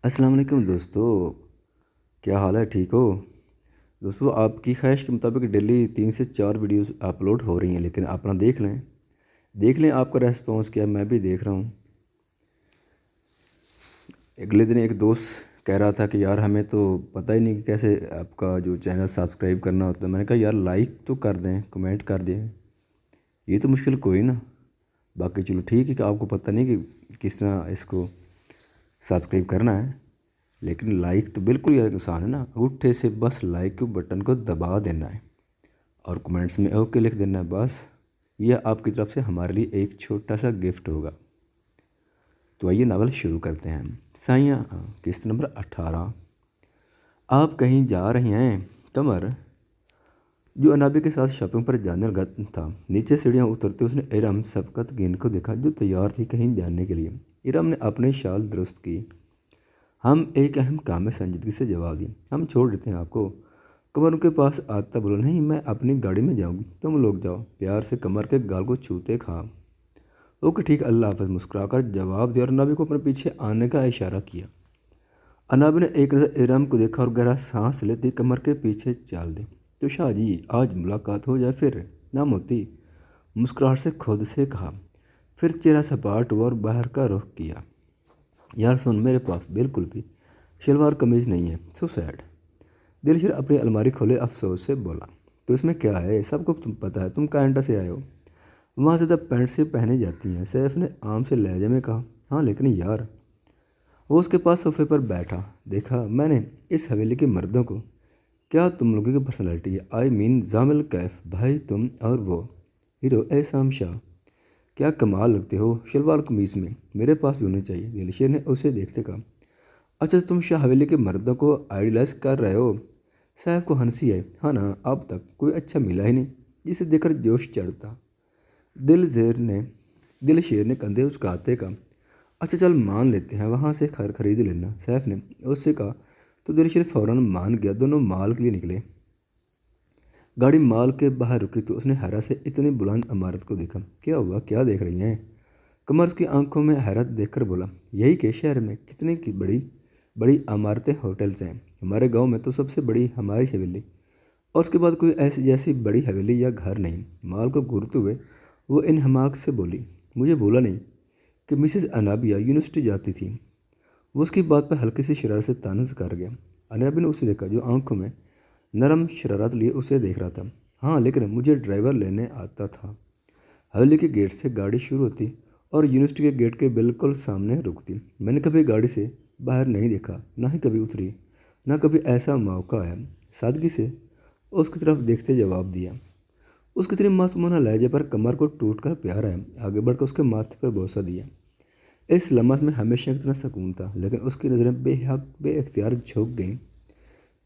السلام علیکم دوستو، کیا حال ہے؟ ٹھیک ہو؟ دوستو، آپ کی خواہش کے مطابق ڈیلی 3 سے 4 ویڈیوز اپلوڈ ہو رہی ہیں، لیکن اپنا دیکھ لیں آپ کا ریسپانس کیا. میں بھی دیکھ رہا ہوں. اگلے دن ایک دوست کہہ رہا تھا کہ یار ہمیں تو پتہ ہی نہیں کہ کیسے آپ کا جو چینل سبسکرائب کرنا ہوتا ہے. میں نے کہا یار لائک تو کر دیں، کمنٹ کر دیں، یہ تو مشکل کوئی نا. باقی چلو ٹھیک ہے کہ آپ کو پتہ نہیں کہ کس طرح اس کو سبسکرائب کرنا ہے، لیکن لائک تو بالکل یہ آسان ہے نا. انگوٹھے سے بس لائک کے بٹن کو دبا دینا ہے اور کمنٹس میں اوکے لکھ دینا ہے. بس یہ آپ کی طرف سے ہمارے لیے ایک چھوٹا سا گفٹ ہوگا. تو آئیے ناول شروع کرتے ہیں. سائیاں قسط نمبر 18. آپ کہیں جا رہے ہیں؟ قمر جو انابی کے ساتھ شاپنگ پر جانے لگا تھا، نیچے سیڑھیاں اترتے اس نے ارم سبقت گین کو دیکھا جو تیار تھی کہیں جانے کے لیے. ارم نے اپنی شال درست کی. ہم ایک اہم کام میں سنجیدگی سے جواب دی. ہم چھوڑ دیتے ہیں آپ کو. قمر ان کے پاس آتا بولا، نہیں میں اپنی گاڑی میں جاؤں گی، تم لوگ جاؤ. پیار سے قمر کے گال کو چھوتے کھا. اوکے ٹھیک، اللہ حافظ مسکرا کر جواب دیا اور انابی کو اپنے پیچھے آنے کا اشارہ کیا. انابی نے ایک نظر ارم کو دیکھا اور گہرا سانس لیتے قمر کے پیچھے چال دی. تو شاہ جی آج ملاقات ہو جائے پھر نام ہوتی، مسکراہٹ سے خود سے کہا. پھر چہرہ سپاٹ ہوا اور باہر کا رخ کیا. یار سن، میرے پاس بالکل بھی شلوار قمیض نہیں ہے. سو سیڈ. دلشیر اپنی الماری کھولے افسوس سے بولا. تو اس میں کیا ہے؟ سب کو تم پتہ ہے، تم کینیڈا سے آئے ہو، وہاں زیادہ پینٹ سے پہنے جاتی ہیں. سیف نے عام سے لہجے میں کہا. ہاں لیکن یار. وہ اس کے پاس صوفے پر بیٹھا. دیکھا میں نے اس حویلی کے مردوں کو. کیا تم لوگوں کی پرسنالٹی ہے؟ آئی مین زامل کیف بھائی، تم اور وہ ہیرو احسام شاہ، کیا کمال لگتے ہو شلوار قمیض میں. میرے پاس بھی ہونی چاہیے. دلشیر نے اسے دیکھتے کہا. اچھا تم شاہ حویلی کے مردوں کو آئیڈیلائز کر رہے ہو؟ سیف کو ہنسی ہے. ہاں نا، اب تک کوئی اچھا ملا ہی نہیں جسے دیکھ کر جوش چڑھتا. دلشیر نے کندھے اچکاتے کہا. اچھا چل مان لیتے ہیں، وہاں سے خرید لینا. سیف نے اس سے کہا تو دلشیر فوراً مان گیا. دونوں مال کے لیے نکلے. گاڑی مال کے باہر رکی تو اس نے حیرت سے اتنی بلند عمارت کو دیکھا. کیا ہوا؟ کیا دیکھ رہی ہیں؟ قمر اس کی آنکھوں میں حیرت دیکھ کر بولا. یہی کہ شہر میں کتنے کی بڑی بڑی عمارتیں ہوٹلز ہیں. ہمارے گاؤں میں تو سب سے بڑی ہماری حویلی، اور اس کے بعد کوئی ایسی جیسی بڑی حویلی یا گھر نہیں. مال کو گھورتے ہوئے وہ انہماک سے بولی. مجھے بولا نہیں کہ مسز انابیہ یونیورسٹی جاتی تھی. وہ اس کی بات پر ہلکی سی شرارت سے طنز کر گیا. انابیہ نے اسے دیکھا جو آنکھوں میں نرم شرارت لیے اسے دیکھ رہا تھا. ہاں لیکن مجھے ڈرائیور لینے آتا تھا. حویلی کے گیٹ سے گاڑی شروع ہوتی اور یونیورسٹی کے گیٹ کے بالکل سامنے رکتی. میں نے کبھی گاڑی سے باہر نہیں دیکھا، نہ ہی کبھی اتری، نہ کبھی ایسا موقع آیا. سادگی سے اس کی طرف دیکھتے جواب دیا. اس کی اتنی معصومانہ لہجے پر قمر کو ٹوٹ کر پیار آیا. آگے بڑھ کر اس کے ماتھے پر بوسہ دیا. اس لمحے میں ہمیشہ کی طرح سکون تھا، لیکن اس کی نظریں بے اختیار جھک گئیں.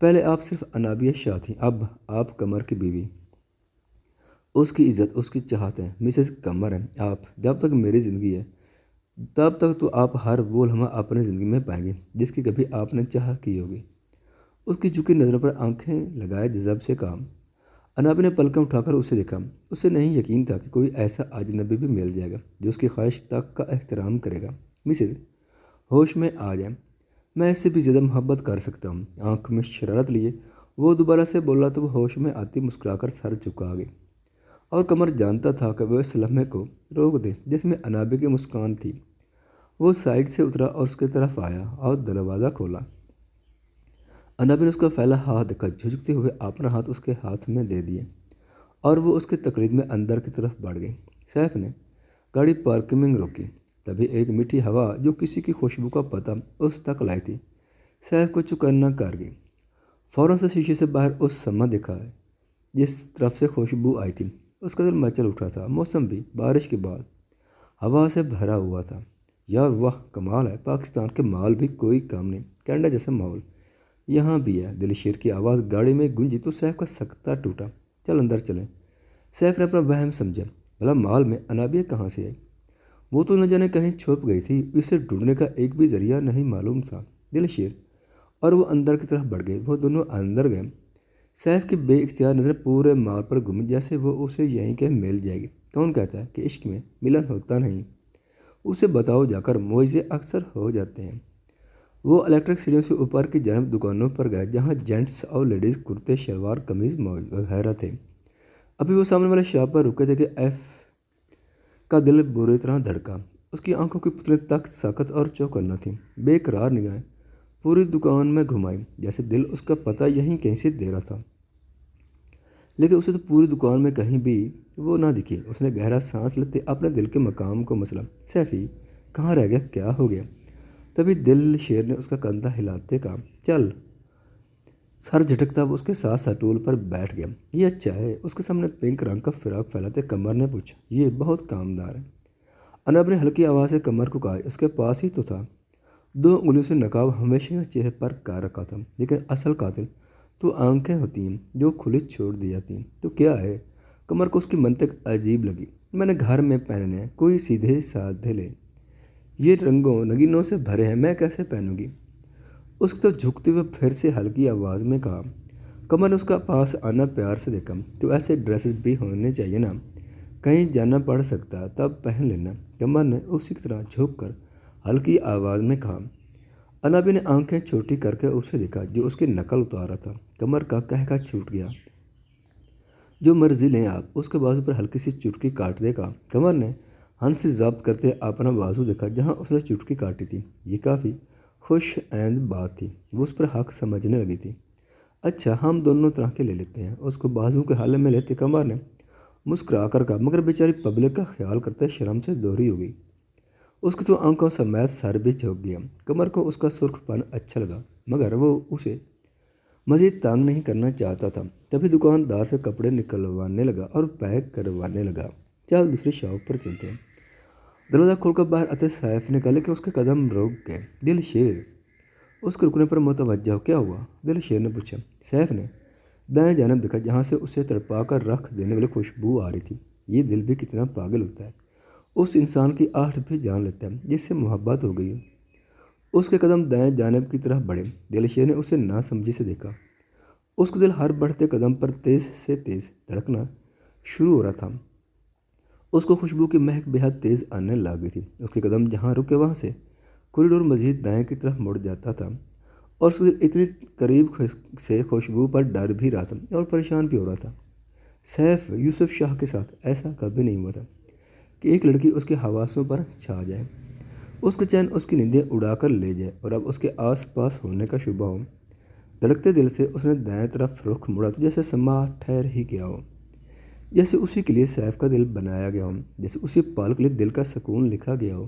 پہلے آپ صرف انابیہ شاہ تھیں، اب آپ قمر کی بیوی، اس کی عزت، اس کی چاہت ہیں. مسز قمر ہیں آپ. جب تک میری زندگی ہے تب تک تو آپ ہر وہ لمحہ اپنی زندگی میں پائیں گے جس کی کبھی آپ نے چاہ کی ہوگی. اس کی جھکی نظروں پر آنکھیں لگائے جذب سے کہا. انابی نے پلکیں اٹھا کر اسے دیکھا. اسے نہیں یقین تھا کہ کوئی ایسا اجنبی بھی مل جائے گا جو اس کی خواہش تک کا احترام کرے گا. مسز ہوش میں آ جائیں، میں اس سے بھی زیادہ محبت کر سکتا ہوں. آنکھ میں شرارت لیے وہ دوبارہ سے بولا تو وہ ہوش میں آتی مسکرا کر سر جھکا گئی. اور قمر جانتا تھا کہ وہ اس لمحے کو روک دے جس میں انابی کی مسکان تھی. وہ سائڈ سے اترا اور اس کی طرف آیا اور دروازہ کھولا. انابی نے اس کا پھیلا ہاتھ دیکھا. جھجکتے ہوئے اپنا ہاتھ اس کے ہاتھ میں دے دیے اور وہ اس کی تقلید میں اندر کی طرف بڑھ گئی. سیف نے گاڑی پارکنگ روکی. تبھی ایک میٹھی ہوا جو کسی کی خوشبو کا پتہ اس تک لائی تھی سیف کو چکنا کر گئی. فوراً سے شیشے سے باہر اس سما دیکھا ہے جس طرف سے خوشبو آئی تھی. اس کا دل مچل اٹھا تھا. موسم بھی بارش کے بعد ہوا سے بھرا ہوا تھا. یار واہ کمال ہے، پاکستان کے مال بھی کوئی کام نہیں، کینیڈا جیسا ماحول یہاں بھی ہے. دلشیر کی آواز گاڑی میں گونجی تو سیف کا سکتہ ٹوٹا. چل اندر چلیں. سیف نے اپنا وہم سمجھا. بھلا مال میں انابیہ کہاں سے آئی؟ وہ تو نہ جانے کہیں چھپ گئی تھی. اسے ڈھونڈنے کا ایک بھی ذریعہ نہیں معلوم تھا. دلشیر اور وہ اندر کی طرف بڑھ گئے. وہ دونوں اندر گئے. سیف کی بے اختیار نظر پورے مال پر گھومی جیسے وہ اسے یہیں کہ مل جائے گی. کون کہتا ہے کہ عشق میں ملن ہوتا نہیں؟ اسے بتاؤ جا کر، معجزے اکثر ہو جاتے ہیں. وہ الیکٹرک سیڑھیوں سے اوپر کی جانب دکانوں پر گئے جہاں جینٹس اور لیڈیز کرتے شلوار قمیض وغیرہ تھے۔ ابھی وہ سامنے والے شاپ پر رکے تھے کہ ایف کا دل بری طرح دھڑکا۔ اس کی آنکھوں کی پتلی تک سخت اور چوکنا تھی۔ بے قرار نگاہیں پوری دکان میں گھمائی جیسے دل اس کا پتہ یہیں کہیں سے دے رہا تھا، لیکن اسے تو پوری دکان میں کہیں بھی وہ نہ دکھی۔ اس نے گہرا سانس لیتے اپنے دل کے مقام کو مسلا، سیفی کہاں رہ گیا، کیا ہو گیا؟ تبھی دل شیر نے اس کا کندھا ہلاتے کہا، چل۔ سر جھٹکتا وہ اس کے ساتھ سٹول پر بیٹھ گیا۔ یہ اچھا ہے، اس کے سامنے پنک رنگ کا فراق پھیلاتے قمر نے پوچھا۔ یہ بہت کامدار ہے، انب نے ہلکی آواز سے قمر کو کہا۔ اس کے پاس ہی تو تھا۔ 2 انگلیوں سے نقاب ہمیشہ چہرے پر کر رکھا تھا، لیکن اصل قاتل تو آنکھیں ہوتی ہیں جو کھلی چھوڑ دی جاتی ہیں۔ تو کیا ہے؟ قمر کو اس کی منطق عجیب لگی۔ میں نے گھر میں پہننے ہیں، کوئی سیدھے سادھے لے، یہ رنگوں نگینوں سے بھرے ہیں، میں کیسے پہنوں گی؟ اس کی طرف جھکتے ہوئے پھر سے ہلکی آواز میں کہا۔ قمر نے اس کا پاس آنا پیار سے دیکھا۔ تو ایسے ڈریسز بھی ہونے چاہیے نا، کہیں جانا پڑ سکتا تب پہن لینا۔ قمر نے اسی طرح جھک کر ہلکی آواز میں کہا۔ انابی نے آنکھیں چھوٹی کر کے اسے دیکھا جو اس کی نقل اتارا تھا۔ قمر کا کہکا چھوٹ گیا۔ جو مرضی لیں آپ۔ اس کے بازو پر ہلکی سی چٹکی کاٹ دے گا۔ قمر نے ہنسی ضبط کرتے اپنا بازو دیکھا جہاں اس نے چٹکی کاٹی تھی۔ یہ کافی خوش آئند بات تھی، وہ اس پر حق سمجھنے لگی تھی۔ اچھا، ہم دونوں طرح کے لے لیتے ہیں، اس کو بازو کے حال میں لیتے قمر نے مسکرا کر کہا، مگر بیچاری پبلک کا خیال کرتے شرم سے دوہری ہو گئی۔ اس کی تو آنکھوں سمیت سر بھی جھک گیا۔ قمر کو اس کا سرخ پن اچھا لگا، مگر وہ اسے مزید تنگ نہیں کرنا چاہتا تھا۔ تبھی دکاندار سے کپڑے نکلوانے لگا اور پیک کروانے لگا۔ چل دوسری شاپ پر چلتے ہیں۔ دروازہ کھول کر باہر آتے سیف نے کہا، لیکن اس کے قدم رک گئے۔ دل شیر اس کے رکنے پر متوجہ ہو۔ کیا ہوا؟ دل شیر نے پوچھا۔ سیف نے دائیں جانب دیکھا جہاں سے اسے تڑپا کر رکھ دینے والی خوشبو آ رہی تھی۔ یہ دل بھی کتنا پاگل ہوتا ہے، اس انسان کی آہٹ بھی جان لیتا ہے جس سے محبت ہو گئی ہو۔ اس کے قدم دائیں جانب کی طرف بڑھے۔ دل شیر نے اسے ناسمجھی سے دیکھا۔ اس کا دل ہر بڑھتے قدم پر تیز سے تیز دھڑکنا شروع ہو رہا تھا۔ اس کو خوشبو کی مہک بے حد تیز آنے لگ گئی تھی۔ اس کے قدم جہاں رکے وہاں سے کوریڈور مزید دائیں کی طرف مڑ جاتا تھا، اور اس کا دل اتنی قریب سے خوشبو پر ڈر بھی رہا تھا اور پریشان بھی ہو رہا تھا۔ سیف یوسف شاہ کے ساتھ ایسا کبھی نہیں ہوا تھا کہ ایک لڑکی اس کے حواسوں پر چھا جائے، اس کا چین اس کی نیندیں اڑا کر لے جائے اور اب اس کے آس پاس ہونے کا شبہ ہو۔ دھڑکتے دل سے اس نے دائیں طرف رخ موڑا تو جیسے سما ٹھہر ہی گیا ہو، جیسے اسی کے لیے سیف کا دل بنایا گیا ہو، جیسے اسی پال کے لیے دل کا سکون لکھا گیا ہو۔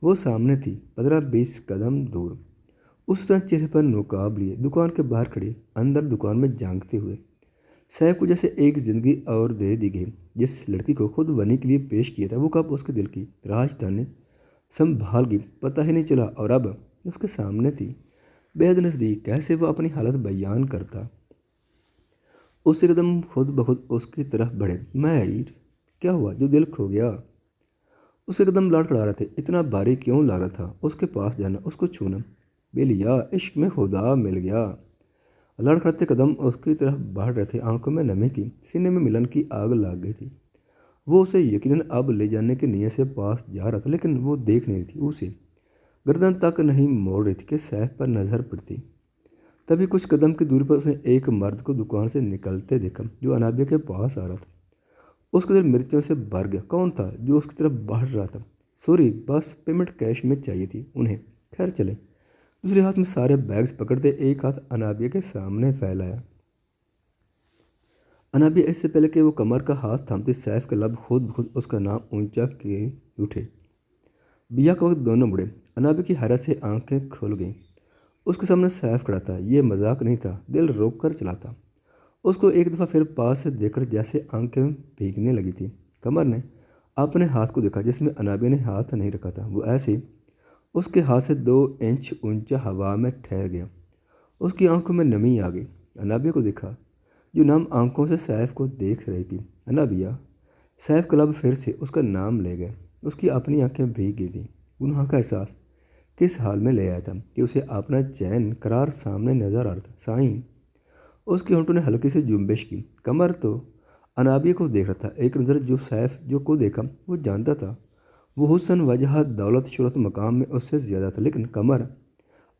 وہ سامنے تھی، 15-20 قدم دور، اس طرح چہرے پر نقاب لیے دکان کے باہر کھڑی، اندر دکان میں جھانکتے ہوئے۔ سیف کو جیسے ایک زندگی اور دے دی گئی۔ جس لڑکی کو خود بنی کے لیے پیش کیا تھا وہ کب اس کے دل کی راجدھانی سنبھال گئی پتہ ہی نہیں چلا، اور اب اس کے سامنے تھی، بے حد نزدیک۔ کیسے وہ اپنی حالت بیان کرتا؟ اس کے قدم خود بخود اس کی طرف بڑھے۔ مہر، کیا ہوا جو دل کھو گیا؟ اس کے قدم لڑکھڑا رہے تھے۔ اتنا بھاری کیوں لگ رہا تھا اس کے پاس جانا، اس کو چھونا؟ بے لیا، عشق میں خدا مل گیا۔ لڑکھڑاتے قدم اس کی طرف بڑھ رہے تھے۔ آنکھوں میں نمی تھی، سینے میں ملن کی آگ لگ گئی تھی۔ وہ اسے یقیناً اب لے جانے کی نیت سے پاس جا رہا تھا، لیکن وہ دیکھ نہیں رہی تھی، اسے گردن تک نہیں موڑ رہی تھی کہ سیف پر نظر پڑتی۔ تبھی کچھ قدم کی دوری پر اس نے ایک مرد کو دکان سے نکلتے دیکھا جو انابیہ کے پاس آ رہا تھا۔ اس کا دل مرچوں سے بھر گیا۔ کون تھا جو اس کی طرف بڑھ رہا تھا؟ سوری، بس پیمنٹ کیش میں چاہیے تھی انہیں۔ خیر چلے۔ دوسرے ہاتھ میں سارے بیگز پکڑتے ایک ہاتھ انابیہ کے سامنے پھیلایا۔ انابیہ اس سے پہلے کہ وہ قمر کا ہاتھ تھامتی، سیف کے لب خود بخود اس کا نام اونچا کیے اٹھے۔ بیا کے وقت دونوں مڑے۔ انابیہ کی حیرت سے آنکھیں کھل گئیں۔ اس کے سامنے سیف کھڑا تھا۔ یہ مذاق نہیں تھا، دل روک کر چلا تھا۔ اس کو ایک دفعہ پھر پاس سے دیکھ کر جیسے آنکھیں بھیگنے لگی تھی۔ قمر نے اپنے ہاتھ کو دیکھا جس میں انابیہ نے ہاتھ نہیں رکھا تھا۔ وہ ایسے اس کے ہاتھ سے 2 انچ اونچا ہوا میں ٹھہر گیا۔ اس کی آنکھوں میں نمی آ گئی۔ انابیہ کو دیکھا جو نم آنکھوں سے سیف کو دیکھ رہی تھی۔ انابیہ، سیف کا لب پھر سے اس کا نام لے گئے۔ اس کی اپنی آنکھیں بھیگ گئی تھیں۔ گناہ کا احساس کس حال میں لے آیا تھا کہ اسے اپنا چین قرار سامنے نظر آ رہا تھا۔ سائیں، اس کے ہونٹوں نے ہلکی سے جنبش کی۔ قمر تو انابیہ کو دیکھ رہا تھا۔ ایک نظر جو سیف جو کو دیکھا وہ جانتا تھا وہ حسن، وجاہت، دولت، شہرت، مقام میں اس سے زیادہ تھا، لیکن قمر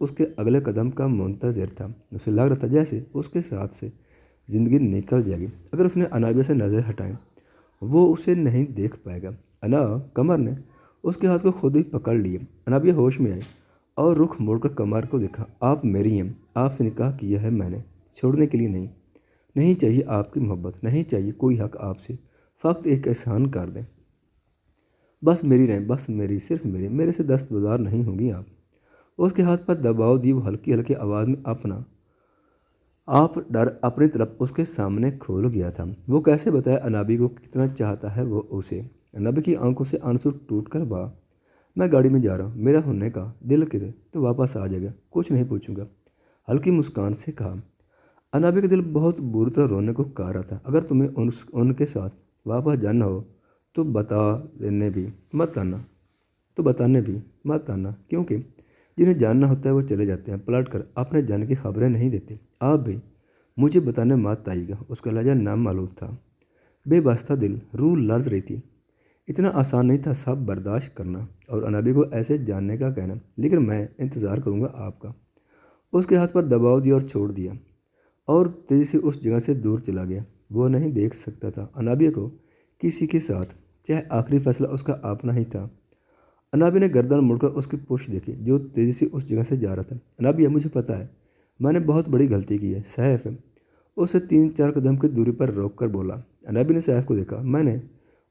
اس کے اگلے قدم کا منتظر تھا۔ اسے لگ رہا تھا جیسے اس کے ساتھ سے زندگی نکل جائے گی اگر اس نے انابیہ سے نظر ہٹائیں، وہ اسے نہیں دیکھ پائے گا۔ قمر نے اس کے ہاتھ کو خود ہی پکڑ لیے۔ انابیہ ہوش میں آئی اور رخ موڑ کر قمر کو دیکھا۔ آپ میری ہیں، آپ سے نکاح کیا ہے میں نے، چھوڑنے کے لیے نہیں۔ نہیں چاہیے آپ کی محبت، نہیں چاہیے کوئی حق آپ سے، فقط ایک احسان کر دیں، بس میری رہیں، بس میری، صرف میری، میرے سے دستبردار نہیں ہوں گی آپ۔ اس کے ہاتھ پر دباؤ دی وہ ہلکی ہلکی آواز میں آپ ڈر اپنی طرف اس کے سامنے کھول گیا تھا۔ وہ کیسے بتائے انابی کو کتنا چاہتا ہے وہ اسے۔ انابی کی آنکھوں سے آنسو ٹوٹ کر بہا۔ میں گاڑی میں جا رہا ہوں، میرا ہونے کا دل کسے تو واپس آ جائے گا، کچھ نہیں پوچھوں گا، ہلکی مسکان سے کہا۔ انابی کا دل بہت بری طرح رونے کو کہہ رہا تھا۔ اگر تمہیں ان کے ساتھ واپس جانا ہو تو بتانے بھی مت آنا، کیونکہ جنہیں جاننا ہوتا ہے وہ چلے جاتے ہیں، پلٹ کر اپنے جانے کی خبریں نہیں دیتے۔ آپ بھی مجھے بتانے مت آئیے گا۔ اس کا لہجہ نامعلوم تھا، بے واسطہ دل، روح لرز رہی تھی۔ اتنا آسان نہیں تھا سب برداشت کرنا اور انابی کو ایسے جاننے کا کہنا، لیکن میں انتظار کروں گا آپ کا۔ اس کے ہاتھ پر دباؤ دیا اور چھوڑ دیا اور تیزی سے اس جگہ سے دور چلا گیا۔ وہ نہیں دیکھ سکتا تھا انابیہ کو کسی کے ساتھ، چاہے آخری فیصلہ اس کا اپنا ہی تھا۔ انابیہ نے گردن مڑ کر اس کی پشت دیکھی جو تیزی سے اس جگہ سے جا رہا تھا۔ انابیہ مجھے پتہ ہے میں نے بہت بڑی غلطی کی ہے، سیف اسے 3-4 قدم کی دوری پر روک کر بولا۔ انابیہ نے سیف کو دیکھا۔ میں نے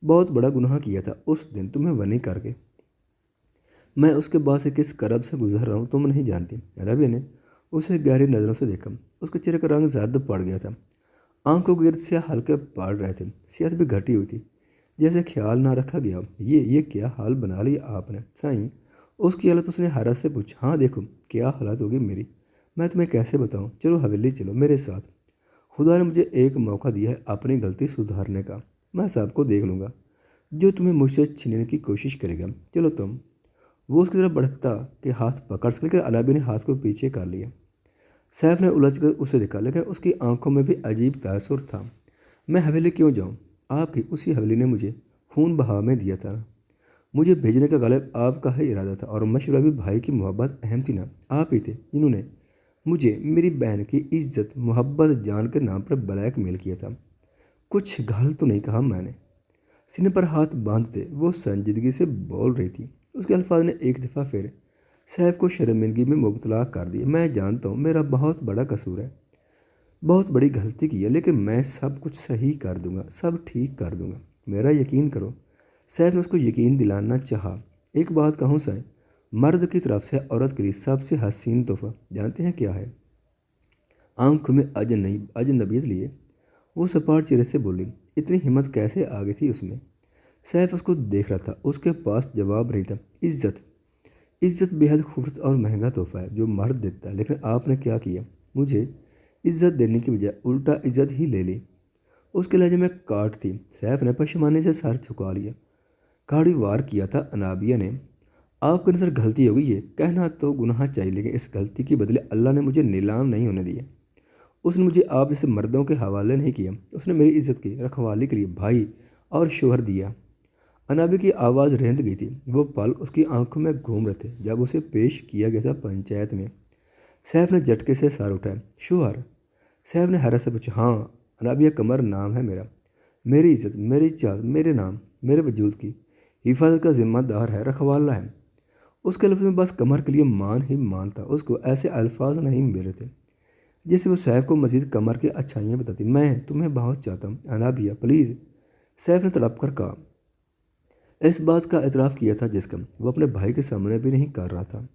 بہت بڑا گناہ کیا تھا اس دن تمہیں ونی کر کے، میں اس کے بعد سے کس کرب سے گزر رہا ہوں تم نہیں جانتی۔ انابیہ نے اسے گہری نظروں سے دیکھا۔ اس کے چہرے کا رنگ زرد پڑ گیا تھا، آنکھوں کے گرد سیاہ ہلکے پڑ رہے تھے، صحت بھی گھٹی ہوئی تھی، جیسے خیال نہ رکھا گیا۔ یہ کیا حال بنا لیا آپ نے سائیں؟ اس کی حالت اس نے حیرت سے پوچھا۔ ہاں دیکھو کیا حالت ہوگی میری، میں تمہیں کیسے بتاؤں؟ چلو حویلی چلو میرے ساتھ، خدا نے مجھے ایک موقع دیا ہے اپنی غلطی سدھارنے کا، میں سب کو دیکھ لوں گا جو تمہیں مجھ سے چھیننے کی کوشش کرے گا، چلو تم۔ وہ اس کی طرف بڑھتا کہ ہاتھ پکڑ سکے، لیکن انابیہ نے ہاتھ کو پیچھے کر لیا۔ سیف نے الجھ کر اسے دیکھا، لیکن اس کی آنکھوں میں بھی عجیب تاثر تھا۔ میں حویلی کیوں جاؤں؟ آپ کی اسی حویلی نے مجھے خون بہا میں دیا تھا نا، مجھے بھیجنے کا غالب آپ کا ہی ارادہ تھا، اور مشورہ بھی بھائی کی محبت اہم تھی نا، آپ ہی تھے جنہوں نے مجھے میری بہن کی عزت محبت جان کے نام پر بلیک میل کیا تھا۔ کچھ غلط تو نہیں کہا میں نے؟ سینے پر ہاتھ باندھتے وہ سنجیدگی سے بول رہی تھی۔ اس کے الفاظ نے ایک دفعہ پھر سیف کو شرمندگی میں مبتلا کر دیا۔ میں جانتا ہوں میرا بہت بڑا قصور ہے، بہت بڑی غلطی کی ہے، لیکن میں سب کچھ صحیح کر دوں گا، سب ٹھیک کر دوں گا، میرا یقین کرو۔ سیف نے اس کو یقین دلانا چاہا۔ ایک بات کہوں سائیں، مرد کی طرف سے عورت کے لیے سب سے حسین تحفہ جانتے ہیں کیا ہے؟ آنکھوں میں اجنبیت لیے وہ سپاٹ چہرے سے بولی۔ اتنی ہمت کیسے آ گئی تھی اس میں؟ سیف اس کو دیکھ رہا تھا، اس کے پاس جواب نہیں تھا۔ عزت بے حد خوبصورت اور مہنگا تحفہ ہے جو مرد دیتا ہے، لیکن آپ نے کیا کیا؟ مجھے عزت دینے کی بجائے الٹا عزت ہی لے لی۔ اس کے لہجے میں کاٹ تھی۔ سیف نے پشیمانی سے سر جھکا لیا۔ گاڑی وار کیا تھا انابیہ نے۔ آپ کی نظر غلطی ہو گئی ہے، کہنا تو گناہ چاہیے، لیکن اس غلطی کے بدلے اللہ نے مجھے نیلام نہیں ہونے دیا۔ اس نے مجھے آپ جیسے مردوں کے حوالے نہیں کیا، اس نے میری عزت کی رکھوالی کے لیے بھائی اور شوہر دیا۔ انابیہ کی آواز رہند گئی تھی، وہ پل اس کی آنکھوں میں گھوم رہے تھے جب اسے پیش کیا گیا تھا پنچایت میں۔ سیف نے جھٹکے سے سر اٹھایا۔ شوہر؟ سیف نے حیرت سے پوچھا۔ ہاں انابیہ قمر نام ہے میرا، میری عزت، میری چاہت، میرے نام، میرے وجود کی حفاظت کا ذمہ دار ہے، رکھوالا ہے۔ اس کے لفظ میں بس قمر کے لیے مان ہی مان تھا، اس کو ایسے الفاظ نہیں مل رہے تھے جیسے وہ سیف کو مزید قمر کی اچھائیاں بتاتی۔ میں تمہیں بہت چاہتا ہوں انابیہ، پلیز، سیف نے تڑپ کر کہا۔ اس بات کا اعتراف کیا تھا جس کا وہ اپنے بھائی کے سامنے بھی نہیں کر رہا تھا۔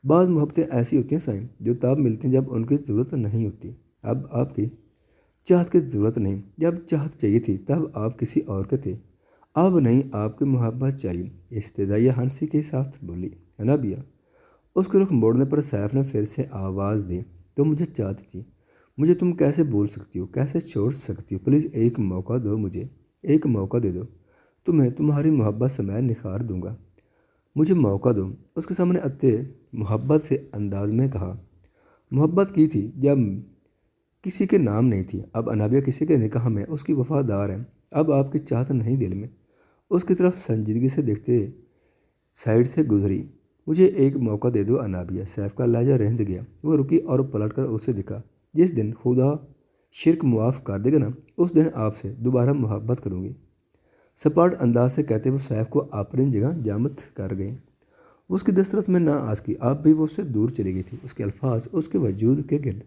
بعض محبتیں ایسی ہوتی ہیں سائیں، جو تب ملتی ہیں جب ان کی ضرورت نہیں ہوتی۔ اب آپ کی چاہت کی ضرورت نہیں، جب چاہت چاہیے تھی تب آپ کسی اور کے تھے، اب نہیں، آپ کی محبت چاہیے، استہزائیہ ہنسی کے ساتھ بولی انابیہ۔ اس کے رخ موڑنے پر سیف نے پھر سے آواز دی۔ تم مجھے چاہتی تھی، مجھے تم کیسے بھول سکتی ہو، کیسے چھوڑ سکتی ہو؟ پلیز ایک موقع دو مجھے، ایک موقع دے دو، تمہیں تمہاری محبت سے میں نکھار دوں گا، مجھے موقع دو۔ اس کے سامنے اتے محبت سے انداز میں کہا۔ محبت کی تھی جب کسی کے نام نہیں تھی، اب انابیہ کسی کے نکاح میں اس کی وفادار ہے، اب آپ کی چاہت نہیں دل میں۔ اس کی طرف سنجیدگی سے دیکھتے سائڈ سے گزری۔ مجھے ایک موقع دے دو انابیہ۔ سیف کا لہجہ رہند گیا۔ وہ رکی اور پلٹ کر اسے دکھا۔ جس دن خدا شرک معاف کر دے گا نا، اس دن آپ سے دوبارہ محبت کروں گی۔ سپاٹ انداز سے کہتے وہ سیف کو اپنی جگہ جامد کر گئے۔ وہ اس کی دسترس میں نہ آ سکی، آپ بھی وہ اس سے دور چلی گئی تھی۔ اس کے الفاظ اس کے وجود کے گرد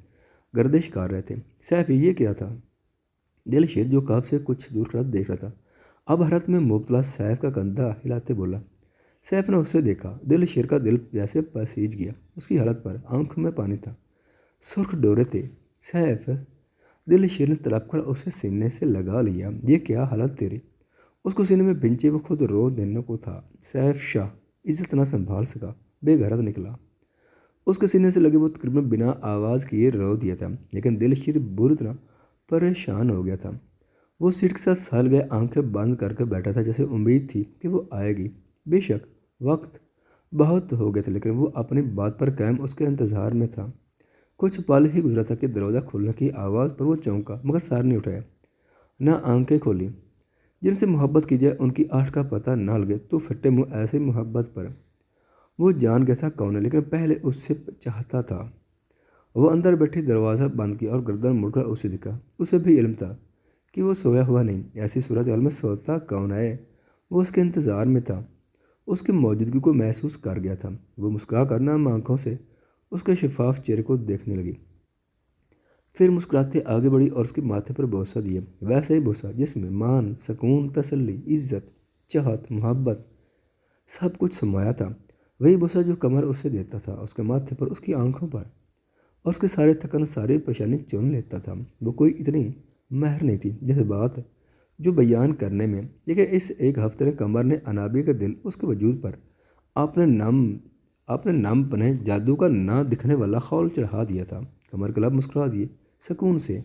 گردش کر رہے تھے۔ سیف یہ کیا تھا؟ دل شیر جو کعب سے کچھ دور کھڑا دیکھ رہا تھا، اب حیرت میں مبتلا سیف کا کندھا ہلاتے بولا۔ سیف نے اسے دیکھا۔ دل شیر کا دل جیسے پسیج گیا۔ اس کی حالت پر آنکھوں میں پانی تھا، سرخ ڈورے تھے۔ سیف، دل شیر نے تڑپ کر اسے سینے سے لگا لیا۔ یہ کیا حالت تیری؟ اس کو سینے میں بنچے وہ خود رو دینے کو تھا۔ سیف شاہ عزت نہ سنبھال سکا، بے غیرت نکلا۔ اس کے سینے سے لگے وہ تقریباً بنا آواز کیے رو دیا تھا، لیکن دل شیر بری طرح پریشان ہو گیا تھا۔ وہ سیٹ کے ساتھ سہل گئے آنکھیں بند کر کے بیٹھا تھا، جیسے امید تھی کہ وہ آئے گی۔ بے شک وقت بہت ہو گیا تھا، لیکن وہ اپنی بات پر قائم اس کے انتظار میں تھا۔ کچھ پل ہی گزرا تھا کہ دروازہ کھلنے کی آواز پر وہ چونکا، مگر سر نہیں اٹھایا، نہ آنکھیں کھولی۔ جن سے محبت کی جائے ان کی آہٹ کا پتہ نہ لگے تو پھٹے منہ ایسی محبت پر۔ وہ جان گیا تھا کون ہے، لیکن پہلے اس سے چاہتا تھا۔ وہ اندر بیٹھی دروازہ بند کیا اور گردن مڑ کر اسے دکھا۔ اسے بھی علم تھا کہ وہ سویا ہوا نہیں۔ ایسی صورتحال میں سوتا کون ہے؟ وہ اس کے انتظار میں تھا، اس کی موجودگی کو محسوس کر گیا تھا۔ وہ مسکرا کر نرم آنکھوں سے اس کے شفاف چہرے کو دیکھنے لگی، پھر مسکراتے آگے بڑھی اور اس کے ماتھے پر بوسہ دیا، ویسا ہی بوسہ جس میں مان، سکون، تسلی، عزت، چاہت، محبت سب کچھ سمایا تھا۔ وہی بوسہ جو قمر اسے دیتا تھا، اس کے ماتھے پر، اس کی آنکھوں پر، اور اس کے سارے تھکن، ساری پریشانی چن لیتا تھا۔ وہ کوئی اتنی مہر نہیں تھی جیسے بات جو بیان کرنے میں، لیکن اس ایک ہفتے میں قمر نے انابیہ کا دل اس کے وجود پر اپنے نم پنے جادو کا نہ دکھنے والا خول چڑھا دیا تھا۔ قمر کے لب مسکرا دیے سکون سے۔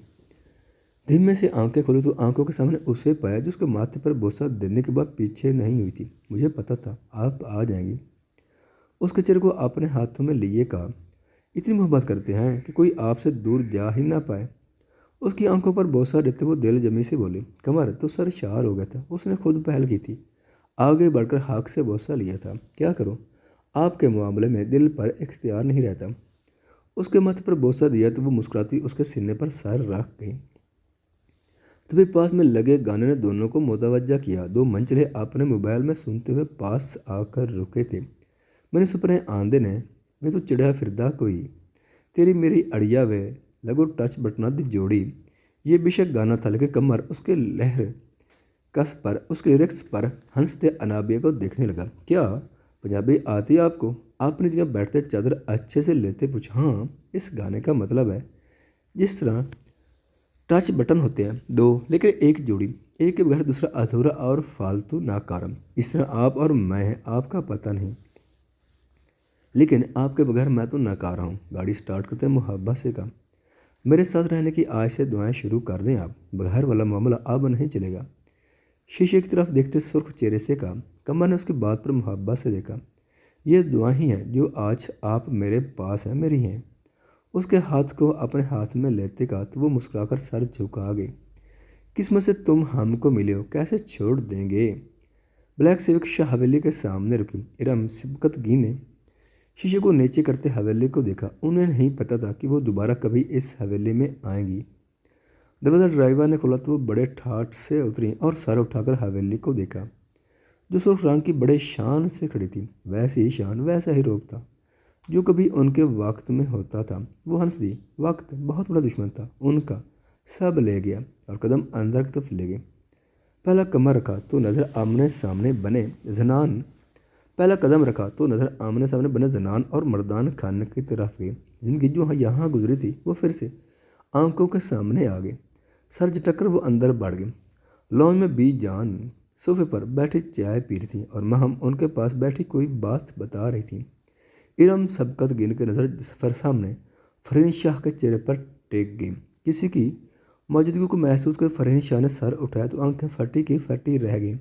دھیمے سے آنکھیں کھولی تو آنکھوں کے سامنے اسے پایا جو اس کے ماتھے پر بوسہ دینے کے بعد پیچھے نہیں ہوئی تھی۔ مجھے پتہ تھا آپ آ جائیں گی۔ اس کے چہرے کو اپنے ہاتھوں میں لیے کہا، اتنی محبت کرتے ہیں کہ کوئی آپ سے دور جا ہی نہ پائے۔ اس کی آنکھوں پر بوسہ دیتے وہ دل جمی سے بولی، قمر تو سر شار ہو گیا تھا۔ اس نے خود پہل کی تھی، آگے بڑھ کر ہاک سے بوسہ لیا تھا۔ کیا کروں، آپ کے معاملے میں دل پر اختیار نہیں رہتا۔ اس کے ماتھے پر بوسہ دیا تو وہ مسکراتی اس کے سینے پر سر رکھ گئی۔ تبھی پاس میں لگے گانے نے دونوں کو متوجہ کیا۔ دو منچلے اپنے موبائل میں سنتے ہوئے پاس آ کر رکے تھے۔ میں نے سپنے آندے نے وے تو چڑھا پھردا کوئی، تیری میری اڑیا وے لگو ٹچ بٹنا دی جوڑی۔ یہ بے شک گانا تھا، لیکن قمر اس کے لیرکس پر ہنستے انابیہ کو دیکھنے لگا۔ کیا پنجابی آتی آپ کو؟ آپ نے جگہ بیٹھتے چادر اچھے سے لیتے پوچھا۔ ہاں، اس گانے کا مطلب ہے جس طرح ٹچ بٹن ہوتے ہیں دو، لیکن ایک جوڑی، ایک کے بغیر دوسرا ادھورا اور فالتو ناکارم، اس طرح آپ اور میں ہیں، آپ کا پتہ نہیں، لیکن آپ کے بغیر میں تو ناکارہ ہوں۔ گاڑی سٹارٹ کرتے محبت سے کہا، میرے ساتھ رہنے کی آج سے دعائیں شروع کر دیں آپ، بغیر والا معاملہ اب نہیں چلے گا۔ شیشے کی طرف دیکھتے سرخ چہرے سے کہا۔ قمر نے اس کی بات پر محبت سے دیکھا۔ یہ دعائیں ہی ہیں جو آج آپ میرے پاس ہیں، میری ہیں۔ اس کے ہاتھ کو اپنے ہاتھ میں لیتے کہا تو وہ مسکرا کر سر جھکا گئے۔ قسمت سے تم ہم کو ملے ہو، کیسے چھوڑ دیں گے؟ بلیک سیوک شاہ حویلی کے سامنے رکی۔ ارم سبکتگی نے شیشے کو نیچے کرتے حویلی کو دیکھا۔ انہیں نہیں پتہ تھا کہ وہ دوبارہ کبھی اس حویلی میں آئیں گی۔ دروازہ ڈرائیور نے کھولا تو وہ بڑے ٹھاٹھ سے اتری اور سر اٹھا کر حویلی کو دیکھا، جو سرخ رنگ کی بڑے شان سے کھڑی تھی۔ ویسی ہی شان، ویسا ہی روپ تھا جو کبھی ان کے وقت میں ہوتا تھا۔ وہ ہنس دی۔ وقت بہت بڑا دشمن تھا ان کا، سب لے گیا، اور قدم اندر کی طرف لے گئے۔ پہلا قدم رکھا تو نظر آمنے سامنے بنے زنان اور مردان خانے کی طرف گئے۔ زندگی جو یہاں گزری تھی وہ پھر سے آنکھوں کے سامنے آ گئی۔ سر جھٹک کر وہ اندر بڑھ گئے۔ لانج میں بی جان صوفے پر بیٹھی چائے پی رہی تھی اور مہم ان کے پاس بیٹھی کوئی بات بتا رہی تھی۔ ارم سبکت گن کے نظر سامنے فرین شاہ کے چہرے پر ٹیک گئی۔ کسی کی موجودگی کو محسوس کر فرین شاہ نے سر اٹھایا تو آنکھیں پھٹی کی پھٹی رہ گئی۔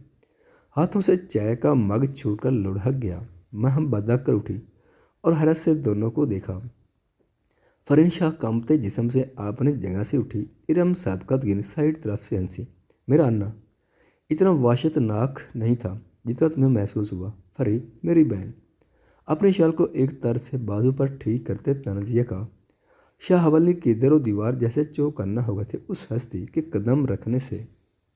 ہاتھوں سے چائے کا مگ چھوٹ کر لڑھک گیا۔ مہم بدک کر اٹھی اور حیرت سے دونوں کو دیکھا۔ فرین شاہ کانپتے جسم سے اپنی جگہ سے اٹھی۔ ارم سبکت گن سائڈ طرف سے ہنسی۔ میرا انا اتنا وحشت ناک نہیں تھا جتنا تمہیں محسوس ہوا، فری میری بہن۔ اپنے شال کو ایک طرف سے بازو پر ٹھیک کرتے تنزیہ کہا، شاہ حول کی در و دیوار جیسے چوکنا ہو گئے تھے۔ اس ہستی کے قدم رکھنے سے